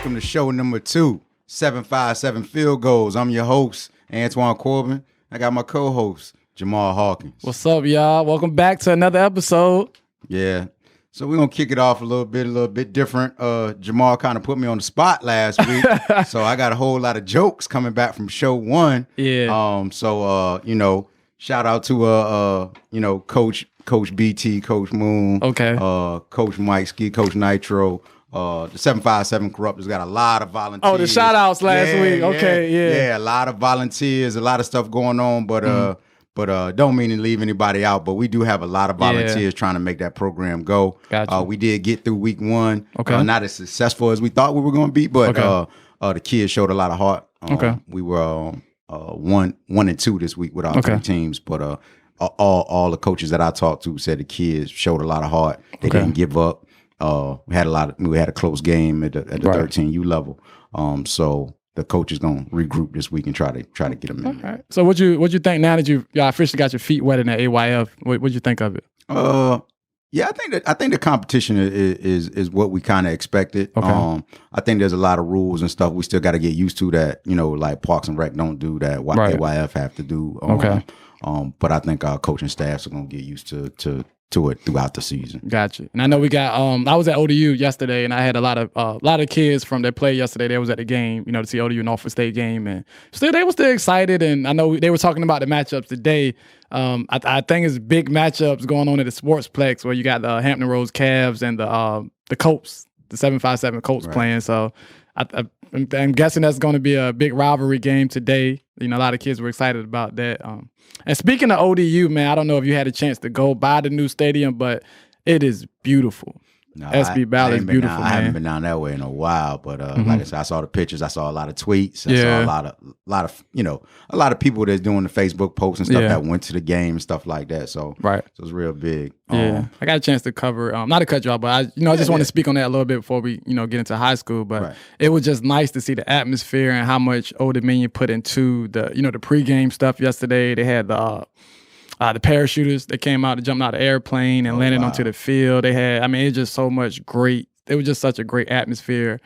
welcome to show number 2, 757 Field Goals. I'm your host, Antoine Corbin. I got my co-host, Jamal Hawkins. What's up, y'all? Welcome back to another episode. Yeah. So we're going to kick it off a little bit different. Jamal kind of put me on the spot last week. So I got a whole lot of jokes coming back from show 1. Yeah. Shout out to, Coach BT, Coach Moon. Okay. Coach Mike Ski, Coach Nitro. The 757 Corruptors got a lot of volunteers. Oh, the shout outs last week. Okay, yeah. Yeah, a lot of volunteers, a lot of stuff going on, but don't mean to leave anybody out, but we do have a lot of volunteers trying to make that program go. Gotcha. We did get through week 1. Okay. Not as successful as we thought we were going to be, but the kids showed a lot of heart. We were 1-2 this week with our 3 teams, but all the coaches that I talked to said the kids showed a lot of heart. They didn't give up. We had a close game at the 13U level. So the coach is gonna regroup this week and try to get them in. All right. So what you think now that y'all officially got your feet wet in the AYF? What'd you think of it? Yeah, I think the competition is what we kind of expected. Okay. I think there's a lot of rules and stuff we still got to get used to that, like Parks and Rec don't do that. AYF have to do. But I think our coaching staffs are gonna get used to it throughout the season. Gotcha. And I know we got I was at ODU yesterday, and I had a lot of kids from that play yesterday. They was at the game, to see ODU Norfolk State game, and they were still excited. And I know they were talking about the matchups today. I think it's big matchups going on at the Sportsplex where you got the Hampton Roads Cavs and the Colts, the 757 Colts playing. So I'm guessing that's going to be a big rivalry game today. A lot of kids were excited about that. And speaking of ODU, man, I don't know if you had a chance to go by the new stadium, but it is beautiful. No, SB Ballard is beautiful, man. I haven't been down that way in a while, but like I said, I saw the pictures. I saw a lot of tweets. I saw a lot of people that's doing the Facebook posts and stuff that went to the game and stuff like that. So it's real big. Yeah, I got a chance to cover. Not to cut you off, but I just want to speak on that a little bit before we get into high school. But it was just nice to see the atmosphere and how much Old Dominion put into the the pregame stuff yesterday. They had the parachuters that came out to jump out of the airplane and landed onto the field. They had, it's just so much great. It was just such a great atmosphere.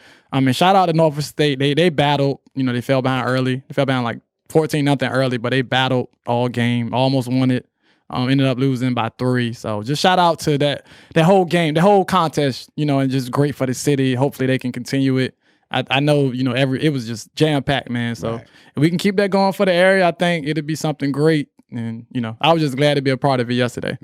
Shout out to Norfolk State. They battled. They fell behind early. They fell behind like 14-0 early, but they battled all game, almost won it. Ended up losing by 3. So just shout out to that whole game, the whole contest. And just great for the city. Hopefully they can continue it. I know, it was just jam packed, man. So if we can keep that going for the area, I think it'll be something great. And I was just glad to be a part of it yesterday.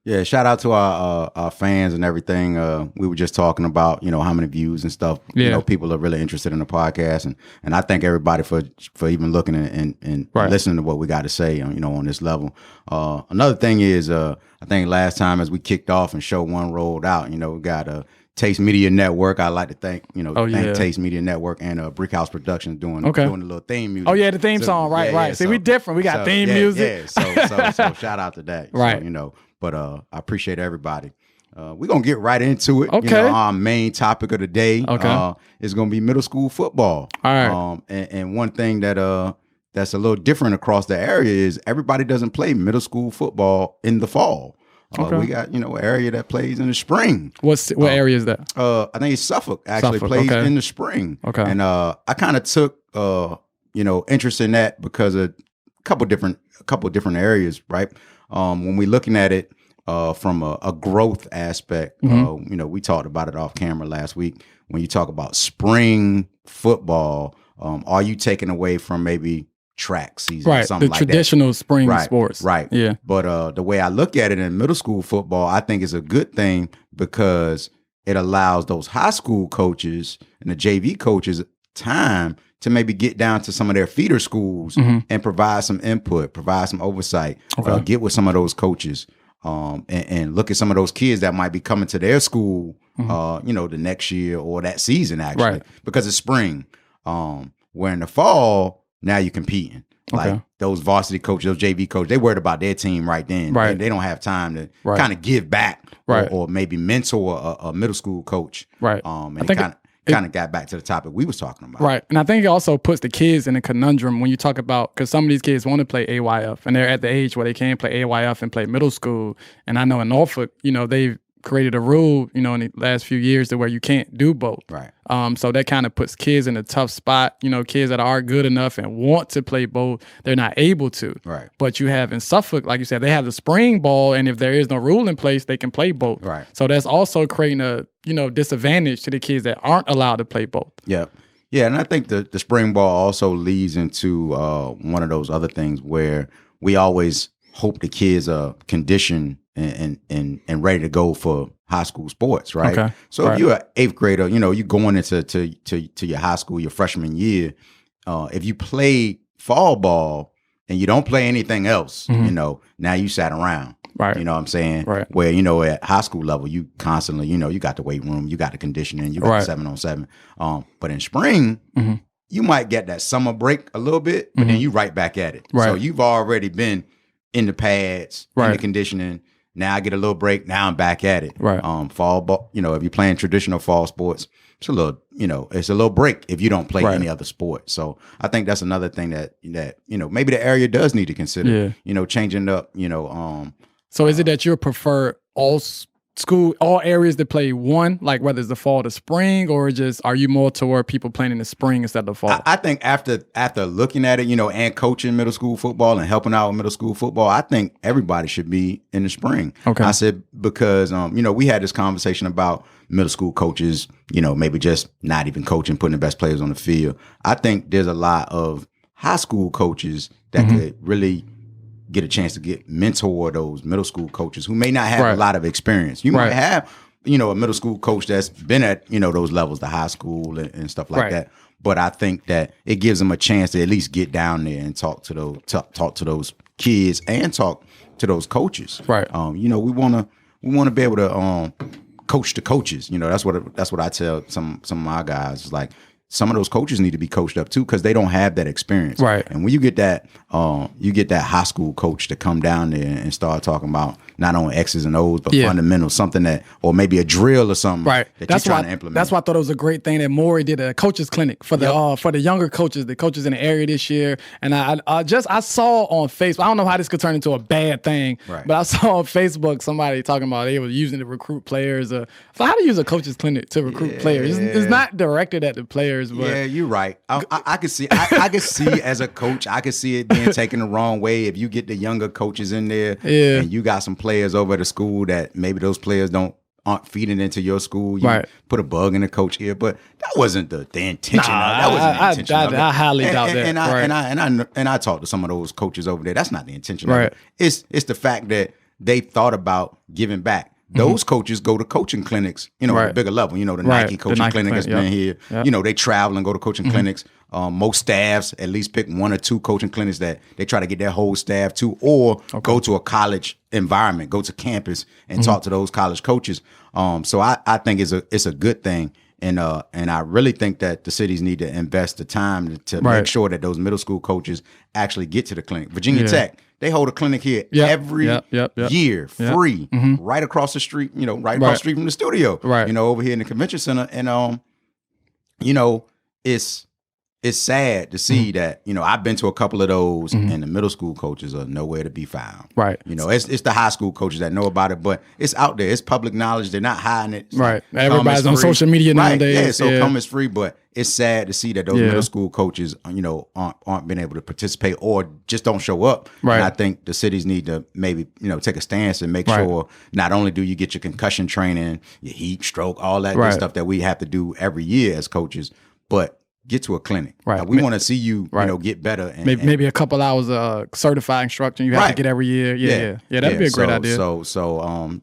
Yeah. Shout out to our fans and everything. We were just talking about how many views and stuff. People are really interested in the podcast, and I thank everybody for even looking and listening to what we got to say. On this level. Another thing is I think last time as we kicked off and show 1 rolled out, we got Taste Media Network. I'd like to thank thank Taste Media Network and Brick House Productions doing the little theme music. Oh yeah, the theme song, right. See, we different. We got theme music. Yeah. So shout out to that. Right. So, but I appreciate everybody. We're gonna get right into it. Okay. Our main topic of the day is gonna be middle school football. All right. And one thing that that's a little different across the area is everybody doesn't play middle school football in the fall. We got, an area that plays in the spring. What area is that? I think it's Suffolk actually plays in the spring. Okay. And I kind of took, interest in that because of a couple different areas, right? When we're looking at it from a growth aspect, we talked about it off camera last week. When you talk about spring football, are you taking away from maybe track season, or something like that. The traditional spring sports. Right. Yeah. But the way I look at it in middle school football, I think is a good thing because it allows those high school coaches and the JV coaches time to maybe get down to some of their feeder schools and provide some input, provide some oversight, get with some of those coaches and look at some of those kids that might be coming to their school, the next year or that season actually, because it's spring. Where in the fall, now you're competing. Like those varsity coaches, those JV coaches, they worried about their team right then. They don't have time to kind of give back or maybe mentor a middle school coach. And kind of got back to the topic we was talking about. Right. And I think it also puts the kids in a conundrum when you talk about, because some of these kids want to play AYF and they're at the age where they can play AYF and play middle school. And I know in Norfolk, they've created a rule, in the last few years to where you can't do both. Right. So that kind of puts kids in a tough spot. Kids that are good enough and want to play both, they're not able to. Right. But you have in Suffolk, like you said, they have the spring ball, and if there is no rule in place, they can play both. Right. So that's also creating a disadvantage to the kids that aren't allowed to play both. Yeah. Yeah, and I think the spring ball also leads into one of those other things where we always hope the kids are conditioned and ready to go for high school sports, right? Okay. So if you're an 8th grader, you're going into to your high school, your freshman year. If you play fall ball and you don't play anything else, now you sat around. Right. You know what I'm saying? Right. Where, at high school level, you constantly, you got the weight room, you got the conditioning, you got the 7-on-7. But in spring, you might get that summer break a little bit, but then you right back at it. Right. So you've already been in the pads, in Right. the conditioning. Now I get a little break. Now I'm back at it. Right. Fall ball, if you're playing traditional fall sports, it's a little, it's a little break if you don't play Right. any other sport. So I think that's another thing that maybe the area does need to consider. Changing up. So is it that you prefer all areas to play one, like whether it's the fall to spring, or just are you more toward people playing in the spring instead of the fall? I think after looking at it, and coaching middle school football and helping out with middle school football, I think everybody should be in the spring. Okay. I said because we had this conversation about middle school coaches, maybe just not even coaching, putting the best players on the field. I think there's a lot of high school coaches that could really get a chance to mentor those middle school coaches who may not have Right. a lot of experience. You might have, a middle school coach that's been at, those levels, the high school and stuff like Right. that. But I think that it gives them a chance to at least get down there and talk to those kids and talk to those coaches. Right. We want to be able to coach the coaches. That's what I tell some of my guys. It's like some of those coaches need to be coached up too because they don't have that experience. Right. And when you get that high school coach to come down there and start talking about not only X's and O's but fundamentals, something that, or maybe a drill or something Right. that That's you're why, trying to implement. That's why I thought it was a great thing that Maury did a coaches clinic for the younger coaches, the coaches in the area this year. And I saw on Facebook, I don't know how this could turn into a bad thing, Right. but I saw on Facebook somebody talking about they were using it to recruit players. So how to use a coaches clinic to recruit players? It's not directed at the players. But yeah, you're right. I could see. I could see as a coach. I could see it being taken the wrong way if you get the younger coaches in there, and you got some players over at the school that maybe those players aren't feeding into your school. You put a bug in the coach here, but that wasn't the intention. That wasn't the intention. I highly doubt that. And I talked to some of those coaches over there. That's not the intention. Right. Of it. It's the fact that they thought about giving back. Those coaches go to coaching clinics, at a bigger level. The Nike coaching clinic has been here. Yep. They travel and go to coaching clinics. Most staffs at least pick 1 or 2 coaching clinics that they try to get their whole staff to, or go to a college environment, go to campus and talk to those college coaches. So I think it's a good thing. And I really think that the cities need to invest the time to make sure that those middle school coaches actually get to the clinic. Virginia Tech, they hold a clinic here every year, free, right across the street, right across the street from the studio, over here in the convention center. And, it's sad to see that, I've been to a couple of those and the middle school coaches are nowhere to be found. Right. It's the high school coaches that know about it, but it's out there. It's public knowledge. They're not hiding it. Right. Everybody's on social media nowadays. Yeah, so come is free, but it's sad to see that those middle school coaches, aren't been able to participate or just don't show up. Right. And I think the cities need to maybe, take a stance and make sure not only do you get your concussion training, your heat, stroke, all that good stuff that we have to do every year as coaches, but get to a clinic. Right. We want to see you, get better. And, maybe a couple hours of certified instruction you have to get every year. Yeah, that'd be a great idea. So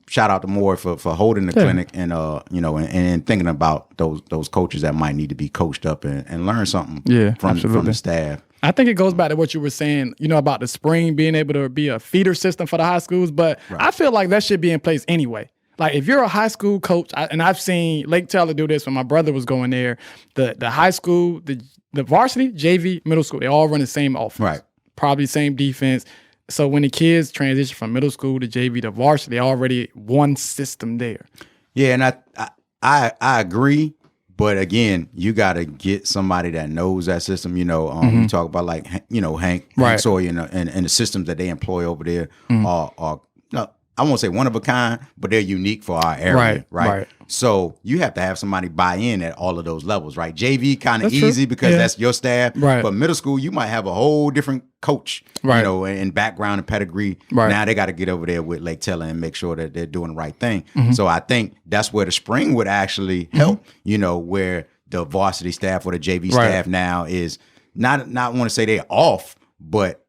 shout out to Moore for holding the clinic and and thinking about those coaches that might need to be coached up and learn something from the staff. I think it goes back to what you were saying, about the spring being able to be a feeder system for the high schools, but I feel like that should be in place anyway. Like if you're a high school coach, and I've seen Lake Taylor do this when my brother was going there, the high school, the varsity, JV, middle school, they all run the same offense. Right. Probably same defense. So when the kids transition from middle school to JV to varsity, already one system there. Yeah, and I agree. But again, you got to get somebody that knows that system. You talk about like, Hank Sawyer and the systems that they employ over there are I won't say one of a kind, but they're unique for our area, right? So you have to have somebody buy in at all of those levels, right? JV kind of easy because that's your staff, but middle school you might have a whole different coach, you know, and background and pedigree. Now they got to get over there with Lake Taylor and make sure that they're doing the right thing. So I think that's where the spring would actually help, you know, where the varsity staff or the JV staff now is not want to say they're off, but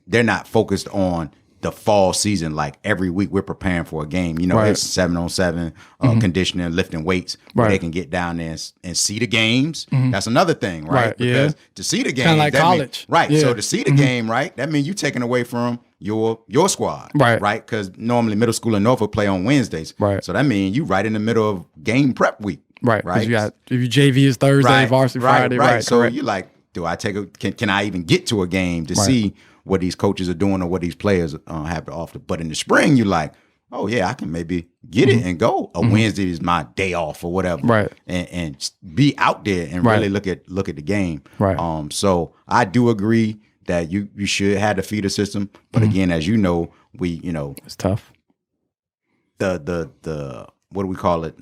they're not focused on the fall season. Like every week we're preparing for a game, you know, it's 7-on-7 conditioning, lifting weights where they can get down there and see the games. That's another thing, right? Because to see the game, kind of like college, so to see the game, right, that means you taking away from your squad, right? Because normally middle school and Norfolk play on Wednesdays, so that means you right in the middle of game prep week, right? You got, if you JV is Thursday, varsity Friday, right? So you like, do I can I even get to a game to see what these coaches are doing or what these players have to offer? But in the spring, you're like, oh yeah, I can maybe get it and go. A Wednesday is my day off or whatever, and be out there and really look at the game. So I do agree that you should have the feeder system, but again, as you know, it's tough. The what do we call it?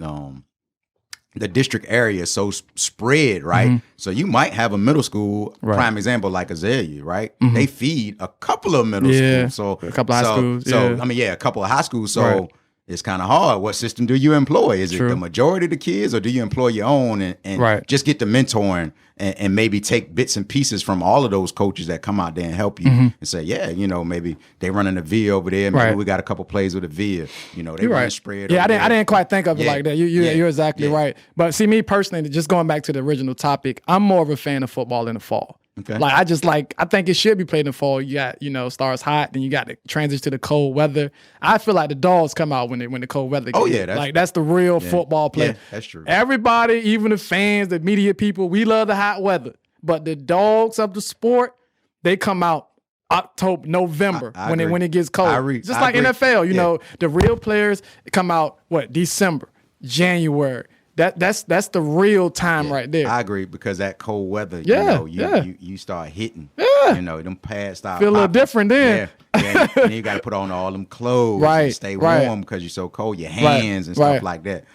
The district area is so spread, right? So you might have a middle school, prime example, like Azalea, right? They feed a couple of middle schools. So a couple of high schools. So, I mean, a couple of high schools. So it's kind of hard. What system do you employ? Is it the majority of the kids, or do you employ your own and just get the mentoring and maybe take bits and pieces from all of those coaches that come out there and help you and say, yeah, you know, maybe they running a V over there. Maybe we got a couple plays with a V. You know, they run spread. Yeah, I didn't quite think of it like that. You're exactly right. But see, me personally, just going back to the original topic, I'm more of a fan of football in the fall. Okay. I think it should be played in the fall. You got, starts hot, then you got to transition to the cold weather. I feel like the dogs come out when the cold weather comes. Oh yeah, that's the real football play. Yeah, that's true. Everybody, even the fans, the media people, we love the hot weather. But the dogs of the sport, they come out October, November when it gets cold. Just like NFL, you know, the real players come out December, January. That's the real time right there. I agree, because that cold weather, you start hitting. You know, them pads start feel a little different then. And you got to put on all them clothes and stay warm because you're so cold. Your hands and stuff like that.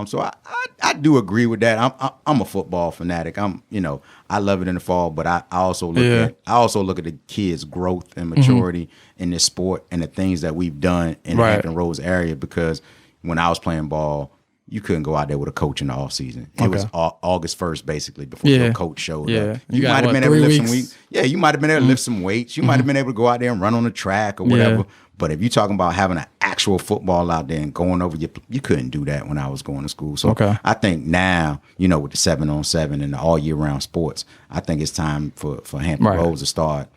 So I do agree with that. I'm a football fanatic. I love it in the fall, but I also look at the kids' growth and maturity in this sport and the things that we've done in the Hampton Roads area. Because when I was playing ball, you couldn't go out there with a coach in the off season. It was August 1st, basically, before your coach showed up. You might have been able to lift some weights. Yeah, you might have been able to lift some weights. You might have been able to go out there and run on the track or whatever. But if you're talking about having an actual football out there and going over, you couldn't do that when I was going to school. So I think now, with the 7-on-7 and the all year round sports, I think it's time for Hampton Roads to start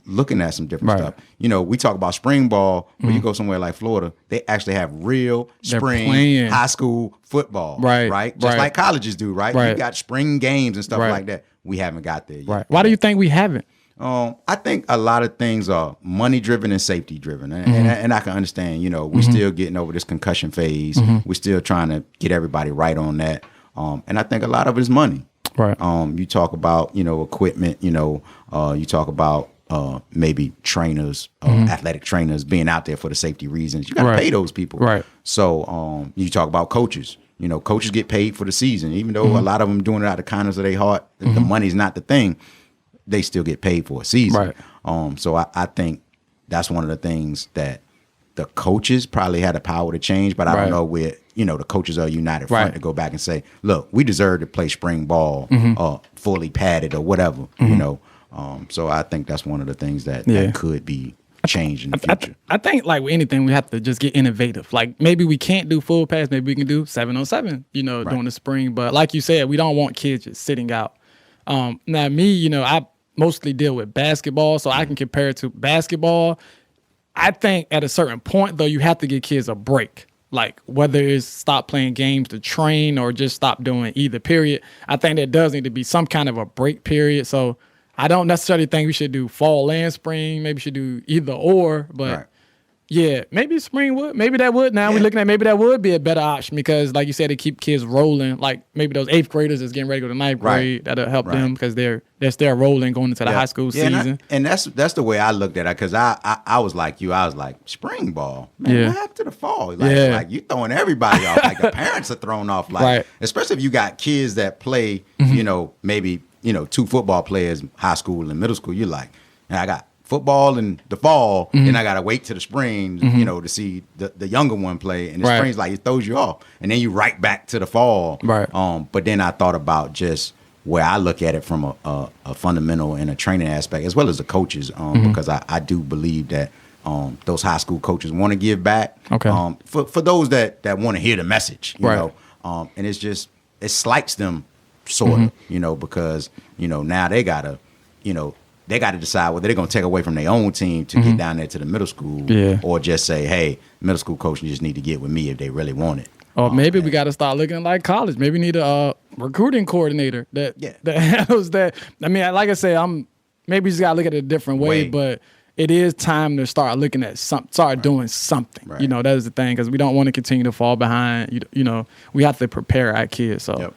looking at some different stuff. We talk about spring ball. When you go somewhere like Florida, they actually have real spring high school football, right? Just like colleges do, right? You got spring games and stuff like that. We haven't got there yet. Why do you think we haven't? I think a lot of things are money driven and safety driven, and I can understand. We're still getting over this concussion phase. We're still trying to get everybody right on that, and I think a lot of it is money. Right. You talk about equipment. You talk about maybe trainers, athletic trainers being out there for the safety reasons. You got to pay those people. Right. So you talk about coaches. Coaches get paid for the season, even though a lot of them doing it out of the kindness of their heart. The money's not the thing. They still get paid for a season. Right. So I think that's one of the things that the coaches probably had the power to change, but I don't know where, the coaches are united front to go back and say, look, we deserve to play spring ball, fully padded or whatever, So I think that's one of the things that could be changed in the future. I think like with anything, we have to just get innovative. Like maybe we can't do full pass, maybe we can do 7-on-7, during the spring. But like you said, we don't want kids just sitting out. Now me, I mostly deal with basketball, so I can compare it to basketball. I think at a certain point, though, you have to give kids a break. Like whether it's stop playing games to train or just stop doing either period. I think there does need to be some kind of a break period. So I don't necessarily think we should do fall and spring. Maybe we should do either or. But Yeah, maybe spring would. Maybe that would. Now we're looking at maybe that would be a better option because, like you said, to keep kids rolling. Like maybe those 8th graders is getting ready to go to 9th grade. That'll help them because they're still rolling going into the high school season. And that's the way I looked at it because I was like you. I was like spring ball. Man, what happened to the fall? Like you throwing everybody off. Like the parents are thrown off. Like especially if you got kids that play. Maybe 2 football players, high school and middle school. You're like, I got football in the fall, then I gotta wait to the spring, to see the younger one play. And the spring's like it throws you off, and then you right back to the fall. Right. But then I thought about just where I look at it from a fundamental and a training aspect, as well as the coaches, because I do believe that those high school coaches want to give back. Okay. For those that want to hear the message, you know, and it slights them sort of, because now they gotta, they got to decide whether they're going to take away from their own team to get down there to the middle school or just say, hey, middle school coach, you just need to get with me if they really want it. Or maybe we got to start looking like college. Maybe we need a recruiting coordinator that handles that. I mean, like I say, maybe you just got to look at it a different way, but it is time to start looking at start doing something. Right. That is the thing because we don't want to continue to fall behind. We have to prepare our kids. So,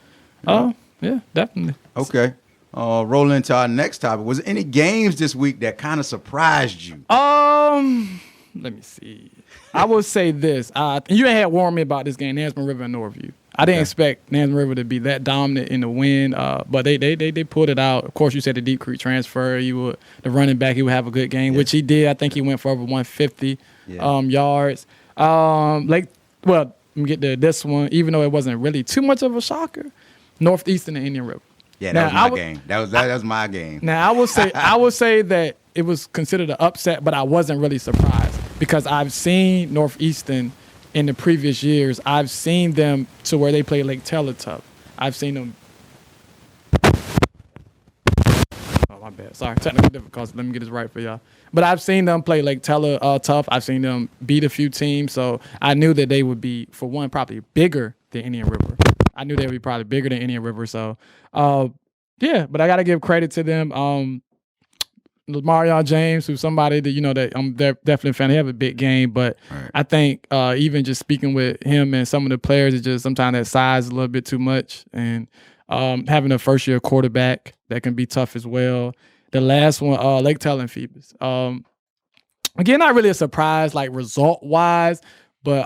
yeah, definitely. Okay. Rolling into our next topic. Was there any games this week that kind of surprised you? Let me see. I will say this. You had warned me about this game, Nansemond River and Northview. I didn't expect Nansemond River to be that dominant in the win, but they pulled it out. Of course, you said the Deep Creek transfer. The running back, he would have a good game, which he did. I think he went for over 150 yards. Let me get to this one, even though it wasn't really too much of a shocker. Northeastern and Indian River. Yeah, that was my game. That was my game. Now I will say that it was considered an upset, but I wasn't really surprised because I've seen Northeastern in the previous years. I've seen them to where they play Lake Taylor tough. I've seen them. Oh my bad. Sorry, technical difficulties. Let me get this right for y'all. But I've seen them play Lake Taylor tough. I've seen them beat a few teams, so I knew that they would be, for one, probably bigger than Indian River. I knew they would be probably bigger than Indian River. So, but I got to give credit to them. Marion James, who's somebody that I'm definitely a fan. He have a big game, but I think even just speaking with him and some of the players, it's just sometimes that size is a little bit too much. And having a first-year quarterback that can be tough as well. The last one, Lake Taylor and Phoebus. Again, not really a surprise, like result-wise, but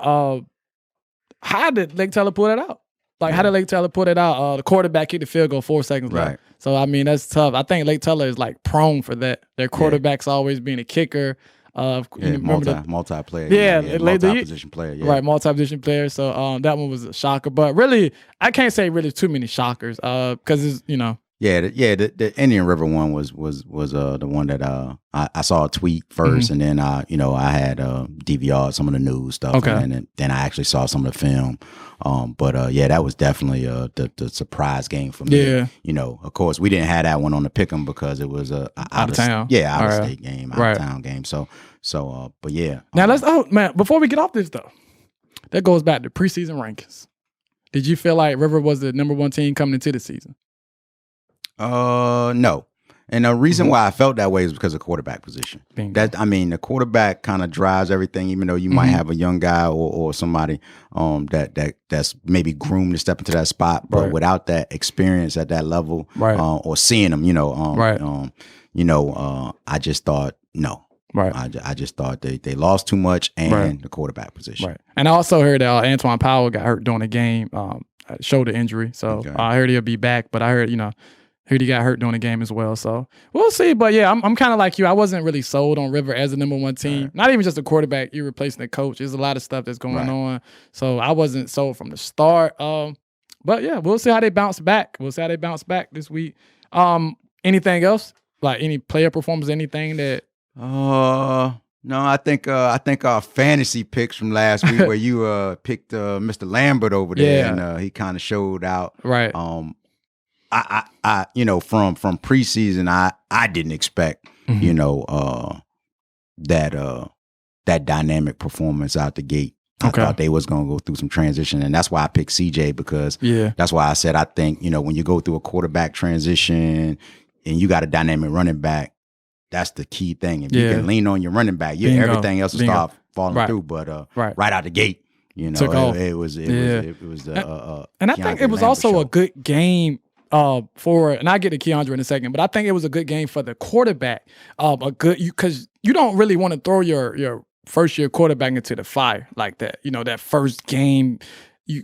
how did Lake Taylor pull that out? How did Lake Taylor put it out? The quarterback kicked the field goal 4 seconds left. So, I mean, that's tough. I think Lake Taylor is, prone for that. Their quarterback's always being a kicker. Multi-player. Multi-position player. Yeah. Right, multi-position player. So, that one was a shocker. But really, I can't say really too many shockers because it's, Yeah, the Indian River one was the one that I saw a tweet first, and then I had DVR some of the news stuff, and then I actually saw some of the film. But that was definitely the surprise game for me. Yeah. Of course, we didn't have that one on the pick'em because it was a out of town, out of state game, out of town game. So, but yeah. Now before we get off this though, that goes back to preseason rankings. Did you feel like River was the number 1 team coming into the season? No. And the reason why I felt that way is because of quarterback position. The quarterback kind of drives everything, even though you might have a young guy or somebody that's maybe groomed to step into that spot, but without that experience at that level, or seeing them, I just thought no. Right. I just thought they lost too much and the quarterback position. Right. And I also heard that Antoine Powell got hurt during the game, shoulder injury. So I heard he'll be back, but I heard, he got hurt during the game as well. So we'll see. But yeah, I'm kind of like you. I wasn't really sold on River as the number 1 team. Right. Not even just a quarterback. You're replacing the coach. There's a lot of stuff that's going on. So I wasn't sold from the start. But yeah, we'll see how they bounce back. This week. Anything else? Like any player performance, anything that? No, I think our fantasy picks from last week where you picked Mr. Lambert over there and he kind of showed out. Right. I from preseason, I didn't expect, that dynamic performance out the gate. I thought they was going to go through some transition, and that's why I picked CJ because that's why I said I think, when you go through a quarterback transition and you got a dynamic running back, that's the key thing. If you can lean on your running back, everything else will start falling through, but right out the gate, you know, it was the and I think it was also a good game for, and I'll get to Keandre in a second, but I think it was a good game for the quarterback. Because you don't really want to throw your first year quarterback into the fire like that. You know, that first game.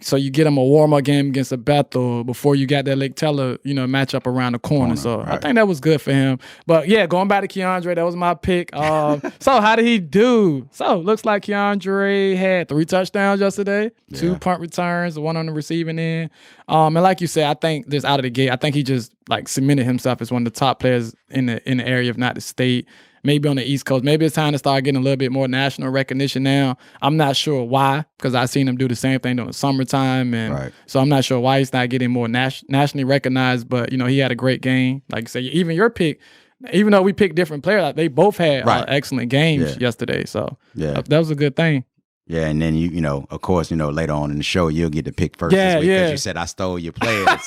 So you get him a warm-up game against a Bethel before you got that Lake Teller, matchup around the corner. So I think that was good for him. But yeah, going back to Keandre, that was my pick. So how did he do? So looks like Keandre had 3 touchdowns yesterday, 2 punt returns, 1 on the receiving end. And like you said, I think just out of the gate, I think he just like cemented himself as one of the top players in the area, if not the state. Maybe on the East Coast. Maybe it's time to start getting a little bit more national recognition now. I'm not sure why, because I've seen him do the same thing during the summertime. And so I'm not sure why he's not getting more nationally recognized. But, he had a great game. Like I said, even your pick, even though we picked different players, they both had excellent games yesterday. So that was a good thing. Yeah, and then of course, later on in the show, you'll get to pick first this week because you said I stole your players.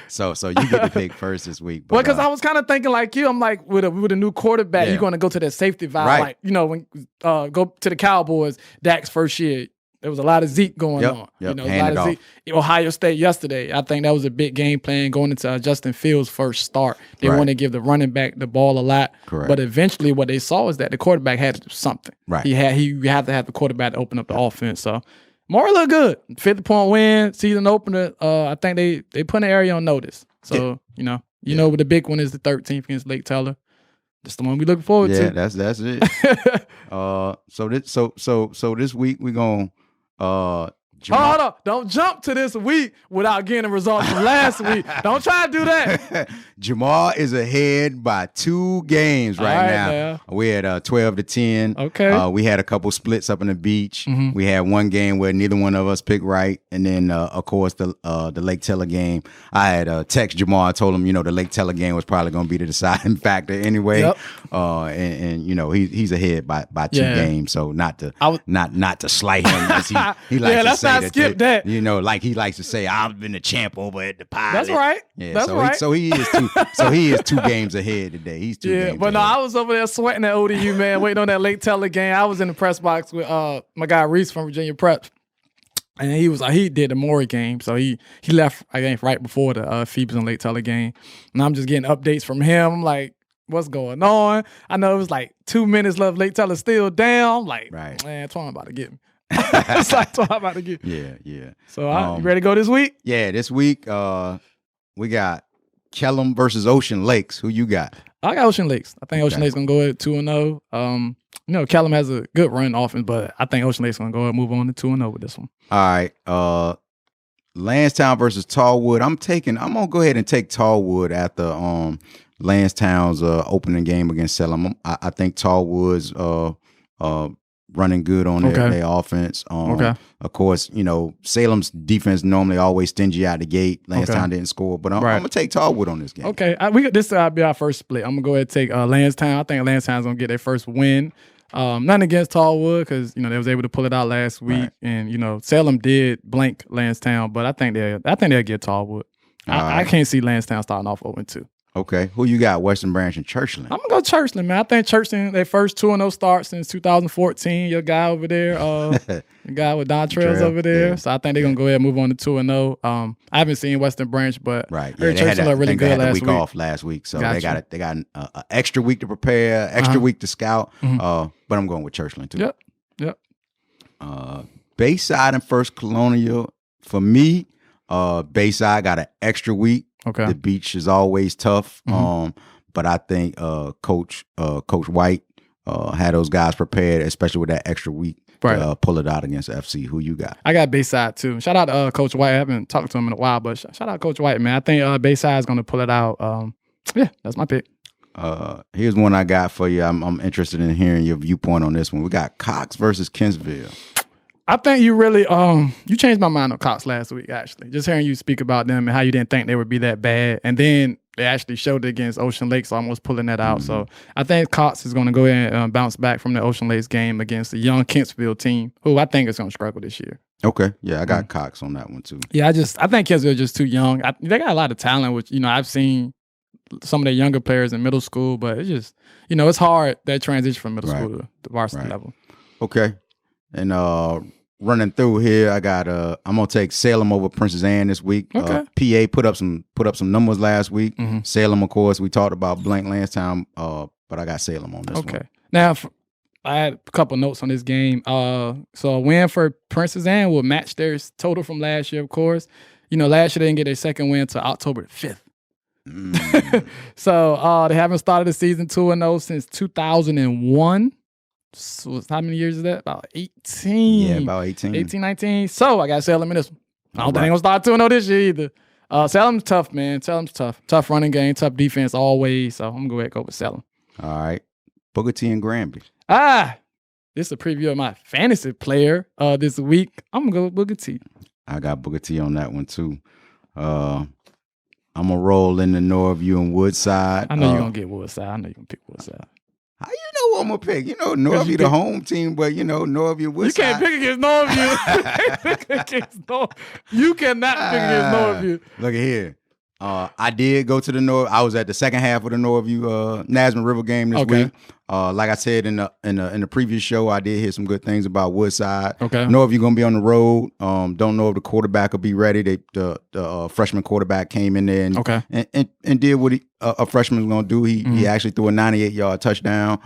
So you get to pick first this week. But, well, because I was kind of thinking like you, I'm like with a new quarterback, you're going to go to that safety vibe, like when go to the Cowboys, Dak's first year. There was a lot of Zeke going on. A lot of Zeke. Ohio State yesterday, I think that was a big game plan going into Justin Fields' first start. They want to give the running back the ball a lot. Correct. But eventually what they saw is that the quarterback had to do something. Right. He had to have the quarterback to open up the offense. So Maury looked good. 50-point win, season opener. I think they put an area on notice. So, the big one is the 13th against Lake Teller. That's the one we looking forward to. Yeah, that's it. So this week we're gonna hold up. Don't jump to this week without getting the results from last week. Don't try to do that. Jamal is ahead by 2 games right now. We're at 12-10. Okay. We had a couple splits up in the beach. Mm-hmm. We had one game where neither one of us picked right. And then, of course, the Lake Teller game. I had text Jamal. I told him, the Lake Teller game was probably going to be the deciding factor anyway. Yep. He's ahead by 2 games. So not to slight him as he likes to say. Skip that. Like he likes to say, I've been the champ over at the Pilot. That's right. Yeah, that's right. So he is 2. So he is 2 games ahead today. He's 2 games. But ahead. I was over there sweating at ODU, man, waiting on that Lake Teller game. I was in the press box with my guy Reese from Virginia Prep. And he was he did the Maury game. So he left, I think, right before the Phoebus and Lake Teller game. And I'm just getting updates from him. I'm like, what's going on? I know it was like 2 minutes left. Lake Teller's still down. I'm like, man, Twan about to get me. It's like Twan about to get me. Yeah. So you ready to go this week? Yeah, this week we got Kellam versus Ocean Lakes. Who you got? I got Ocean Lakes. I think Ocean Lakes gonna go at 2-0. Kellam has a good run offense, but I think Ocean Lakes gonna go ahead and move on to 2-0 with this one. All right. Lansdowne versus Tallwood. I'm gonna go ahead and take Tallwood after Lansdowne's opening game against Salem. I think Tallwood's running good on their offense. Of course, Salem's defense normally always stingy out the gate. Lansdowne didn't score, but I'm gonna take Tallwood on this game. Okay, this will be our first split. I'm gonna go ahead and take Lansdowne. I think Lansdowne's gonna get their first win. Nothing against Tallwood because they was able to pull it out last week, and Salem did blank Lansdowne, but I think they'll get Tallwood. I can't see Lansdowne starting off 0-2. Okay. Who you got, Western Branch and Churchland? I'm going to go Churchland, man. I think Churchland, their first 2-0 start since 2014. Your guy over there, the guy with Don Trails over there. Yeah. So I think they're going to go ahead and move on to 2-0. I haven't seen Western Branch, but Churchland looked really good last week. They had a week off last week, so they got an extra week to prepare, extra week to scout. But I'm going with Churchland, too. Yep. Bayside and First Colonial, for me, Bayside got an extra week. Okay. The beach is always tough. But I think Coach White had those guys prepared, especially with that extra week to pull it out against FC. Who you got? I got Bayside too. Shout out to Coach White. I haven't talked to him in a while, but shout out Coach White, man. I think Bayside is going to pull it out. That's my pick. Here's one I got for you. I'm interested in hearing your viewpoint on this one. We got Cox versus Kinsville. I think you really you changed my mind on Cox last week, actually. Just hearing you speak about them and how you didn't think they would be that bad. And then they actually showed it against Ocean Lakes, almost pulling that out. So I think Cox is going to go ahead and bounce back from the Ocean Lakes game against the young Kentsville team, who I think is going to struggle this year. Okay. Yeah, I got Cox on that one, too. Yeah, I think Kentsville is just too young. They got a lot of talent, which, I've seen some of their younger players in middle school, but it's just, it's hard, that transition from middle school to varsity level. Okay. And running through here, I got I'm gonna take Salem over Princess Anne this week. Okay. PA put up some numbers last week. Mm-hmm. Salem, of course, we talked about blank last time. But I got Salem on this one. Okay. Now I had a couple notes on this game. So a win for Princess Anne will match their total from last year, of course. Last year they didn't get their second win until October 5th. So they haven't started the season 2-0 since 2001. So how many years is that? About 18. Yeah, about 18. 18, 19. So I got Salem in this one. I don't think they're going to start 2-0 this year either. Salem's tough, man. Salem's tough. Tough running game, tough defense always. So I'm going to go ahead and go with Salem. All right. Booker T and Granby. This is a preview of my fantasy player this week. I'm going to go with Booker T. I got Booker T on that one, too. I'm going to roll into Northview and Woodside. I know you're going to get Woodside. I know you're going to pick Woodside. How you know what I'm going to pick? Northview the home team, but, Northview Woodside. You can't pick against Northview. You cannot pick against Northview. Look at here. I did go to the North. I was at the second half of the Northview Nasman River game this week. Like I said in the previous show, I did hear some good things about Woodside. Okay. Northview gonna be on the road. Don't know if the quarterback will be ready. The freshman quarterback came in there and did what a freshman's gonna do. He actually threw a 98-yard touchdown.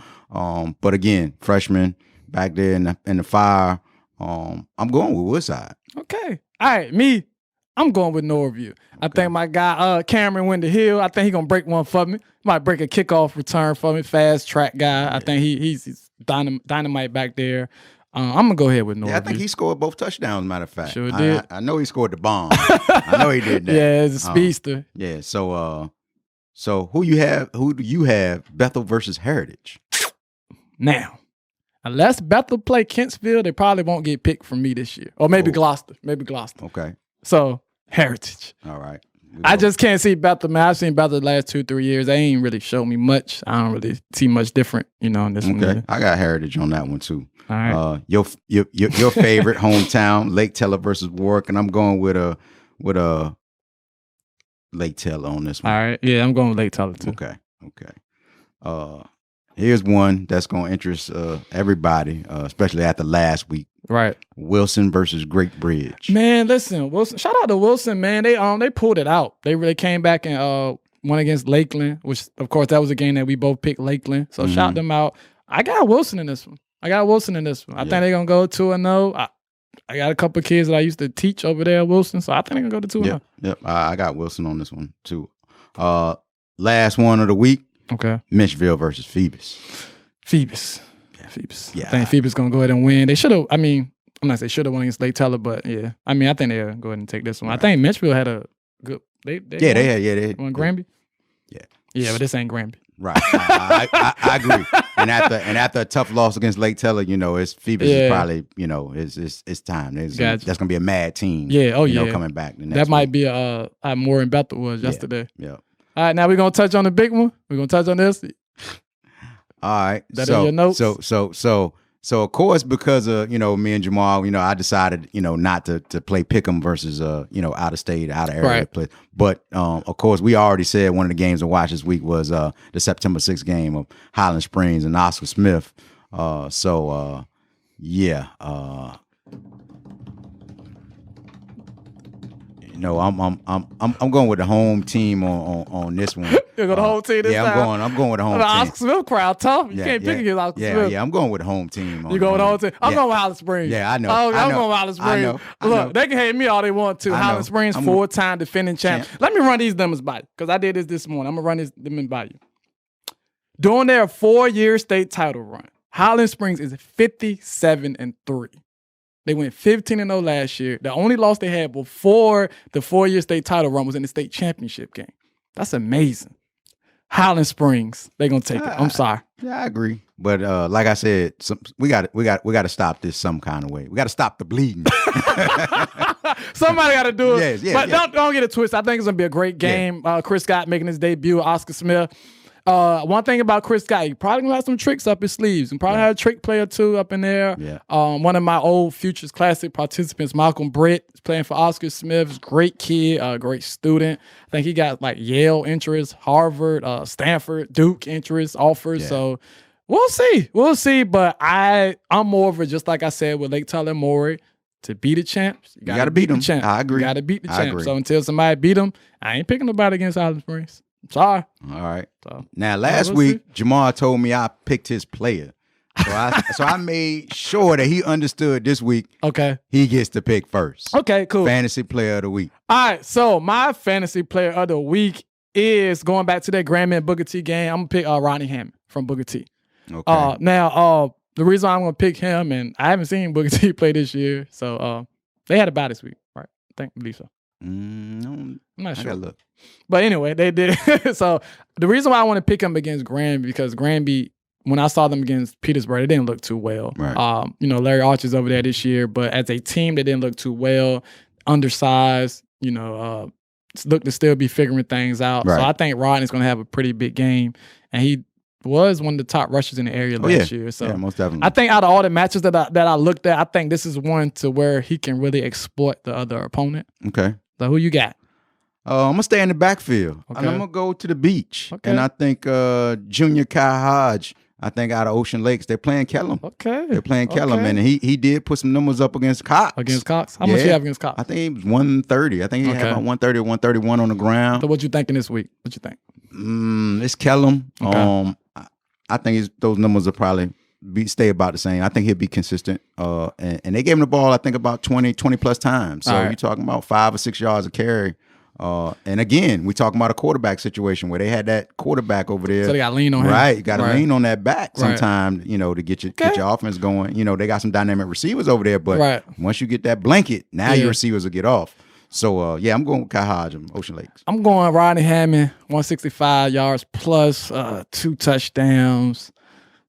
But again, freshman back there in the fire. I'm going with Woodside. Okay. All right, I'm going with Northview. Okay. I think my guy Cameron Winter Hill, I think he's going to break one for me. Might break a kickoff return for me. Fast track guy. Yeah. I think he's dynamite back there. I'm going to go ahead with Northview. Yeah, I think he scored both touchdowns, matter of fact. Sure did. I know he scored the bomb. I know he did that. Yeah, it's a speedster. Yeah, so who do you have, Bethel versus Heritage? Now, unless Bethel play Kentsville, they probably won't get picked from me this year. Or maybe Gloucester. Okay. So, Heritage. All right. I just can't see Bethel, man. I've seen Bethel the last 2-3 years. They ain't really showed me much. I don't really see much different, in this one. Okay. I got Heritage on that one, too. All right. Your favorite hometown, Lake Teller versus Warwick, and I'm going with a Lake Teller on this one. All right. Yeah, I'm going with Lake Teller, too. Okay. Here's one that's going to interest everybody, especially after last week. Right. Wilson versus Great Bridge. Man, listen, Wilson. Shout out to Wilson, man. They pulled it out. They really came back and won against Lakeland, which of course that was a game that we both picked Lakeland. So shout them out. I got Wilson in this one. I think they're gonna go 2-0. I got a couple of kids that I used to teach over there at Wilson, so I think they're gonna go to 2-0. Yep. I got Wilson on this one too. Last one of the week. Okay. Mitchellville versus Phoebus. Phoebus. Yeah. I think Phoebus gonna go ahead and win. They should have. I'm not saying should have won against Lake Teller, but yeah. I think they'll go ahead and take this one. Right. I think Mitchellville had a good. They won Granby. Yeah, but this ain't Granby. Right. I agree. And after a tough loss against Lake Teller, it's Phoebus is probably it's time. That's gonna be a mad team. Yeah. Coming back. That might be how Moore and Bethel was yesterday. Yeah. All right, now we're gonna touch on the big one. We're gonna touch on this. All right. That in your notes? So of course, because of me and Jamal, I decided not to play Pick'em versus out of state, out of area right. play. But of course, we already said one of the games to watch this week was the September 6th game of Highland Springs and Oscar Smith. I'm going with the home team on this one. You're going to home team this time? I'm going with the home team. The Oscar Smith crowd tough. You can't pick against Oscar Smith. Yeah, I'm going with the home team. You going with the home team? I'm going with Highland Springs. Yeah, I know. I'm going with Highland Springs. Look, they can hate me all they want to. Highland Springs, 4-time defending champ. Let me run these numbers by you because I did this morning. I'm going to run them by you. During their 4-year state title run, Highland Springs is 57-3. They went 15-0 last year. The only loss they had before the 4-year state title run was in the state championship game. That's amazing. Highland Springs, they're gonna take it. I'm sorry. Yeah, I agree. But like I said, we got to stop this some kind of way. We got to stop the bleeding. Somebody got to do it. Yes, but don't get it twisted. I think it's gonna be a great game. Yeah. Chris Scott making his debut. Oscar Smith. One thing about Chris Scott, he probably gonna have some tricks up his sleeves, and probably have a trick player too up in there. Yeah. One of my old Futures Classic participants, Malcolm Britt, is playing for Oscar Smith. He's a great kid, great student. I think he got like Yale interest, Harvard, Stanford, Duke interest offers. Yeah. So We'll see. We'll see. But I'm more of a, just like I said with Lake Tyler Maury, to be the champs, you got to beat them. The champ. I agree. You got to beat the champ. So until somebody beat them, I ain't picking nobody against Island Springs. I'm sorry. All right. So, now, last week, Jamar told me I picked his player. So I made sure that he understood this week. Okay. He gets to pick first. Okay, cool. Fantasy player of the week. All right. So my fantasy player of the week is going back to that Grandman Booker T game. I'm going to pick Ronnie Hammond from Booker T. Okay. Now, the reason I'm going to pick him, and I haven't seen Booker T play this year, so they had a bye this week, right? I believe so. I'm not sure. Look. But anyway, they did. So the reason why I want to pick him against Granby, because Granby, when I saw them against Petersburg, they didn't look too well. Right. Larry Archer's over there this year, but as a team, they didn't look too well. Undersized, look to still be figuring things out. Right. So I think Rodney's going to have a pretty big game, and he was one of the top rushers in the area last year. So yeah, most definitely. I think out of all the matches that I looked at, I think this is one to where he can really exploit the other opponent. Okay. So who you got? I'm going to stay in the backfield. Okay. And I'm going to go to the beach. Okay. And I think Junior Kai Hodge, I think out of Ocean Lakes, they're playing Kellum. Okay. They're playing Kellum. And he did put some numbers up against Cox. Against Cox? How much you have against Cox? I think he was 130. I think he had about 130 or 131 on the ground. So what you thinking this week? What you think? It's Kellum. Okay. I think those numbers will probably stay about the same. I think he'll be consistent. And they gave him the ball, I think, about 20 plus times. So you're talking about 5 or 6 yards of carry. And again, we're talking about a quarterback situation where they had that quarterback over there. So they got to lean on him. Right. You got to lean on that back sometime, right. To get your offense going. They got some dynamic receivers over there. But once you get that blanket, now your receivers will get off. So, I'm going with Kai Hodge and Ocean Lakes. I'm going Rodney Hammond, 165 yards plus 2 touchdowns.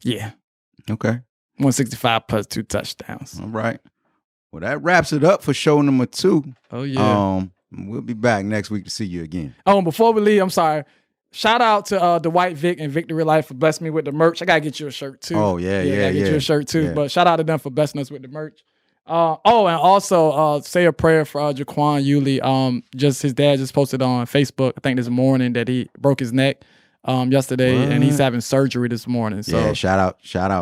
Yeah. Okay. 165 plus 2 touchdowns. All right. Well, that wraps it up for show number 2. Oh, yeah. We'll be back next week to see you again. Oh, and before we leave, I'm sorry. Shout out to Dwight Vick and Victory Life for blessing me with the merch. I got to get you a shirt, too. Oh, yeah. Get you a shirt, too. Yeah. But shout out to them for blessing us with the merch. And also say a prayer for Jaquan Yulee. Just his dad just posted on Facebook, I think this morning, that he broke his neck yesterday, and he's having surgery this morning. So yeah, shout out.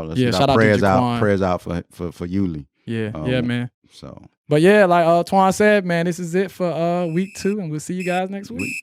Let's shout out prayers to Jaquan. Prayers out for Yulee. Yeah, man. So, but yeah, like Twan said, man, this is it for week 2, and we'll see you guys next week.